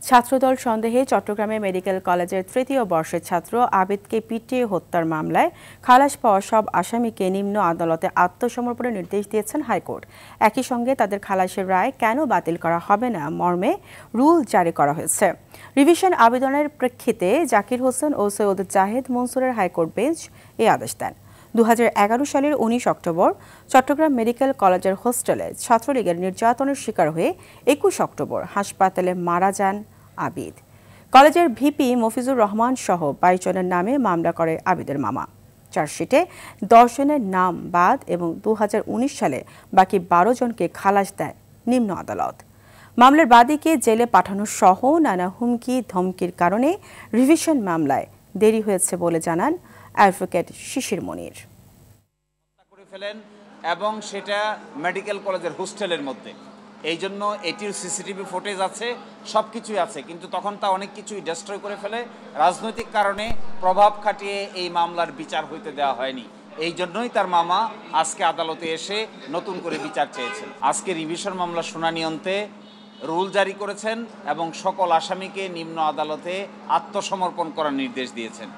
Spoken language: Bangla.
ছাত্রদল সন্দেহে চট্টগ্রামে মেডিকেল কলেজের তৃতীয় বর্ষের ছাত্র আবিদকে পিটিয়ে হত্যার মামলায় খালাস পাওয়া সব আসামিকে নিম্ন আদালতে আত্মসমর্পণের নির্দেশ দিয়েছেন হাইকোর্ট। একই সঙ্গে তাদের খালাসের রায় কেন বাতিল করা হবে না মর্মে রুল জারি করা হয়েছে। রিভিশন আবেদনের প্রেক্ষিতে জাকির হোসেন ও সৈয়দ জাহেদ মনসুরের হাইকোর্ট বেঞ্চ এই আদেশ দেন। 2011 সালের 19 অক্টোবর চট্টগ্রাম মেডিকেল কলেজের হোস্টেলে ছাত্রলীগের নির্যাতনের শিকার হয়ে 21 অক্টোবর হাসপাতালে মারা যান আবিদ। কলেজের ভিপি মফিজুর রহমান সহ 22 জনের নামে মামলা করে আবিদের মামা। চার্জশিটে 10 জনের নাম বাদ এবং 2019 সালে বাকি 12 জনকে খালাস দেয় নিম্ন আদালত। মামলার বাদীকে জেলে পাঠানো সহ নানা হুমকি ধমকির কারণে রিভিশন মামলায় দেরি হয়েছে বলে জানান অ্যাডভোকেট শিশির মনির। এবং সেটা মেডিকেল কলেজের হোস্টেলের মধ্যে, এই জন্য এটির সিসিটিভি ফুটেজ আছে, সব কিছুই আছে, কিন্তু তখন তা অনেক কিছুই ডিস্ট্রয় করে ফেলে। রাজনৈতিক কারণে প্রভাব খাটিয়ে এই মামলার বিচার হইতে দেওয়া হয়নি। এই জন্যই তার মামা আজকে আদালতে এসে নতুন করে বিচার চেয়েছেন। আজকে রিভিশন মামলা শুনানি অন্তে রুল জারি করেছেন এবং সকল আসামিকে নিম্ন আদালতে আত্মসমর্পণ করার নির্দেশ দিয়েছেন।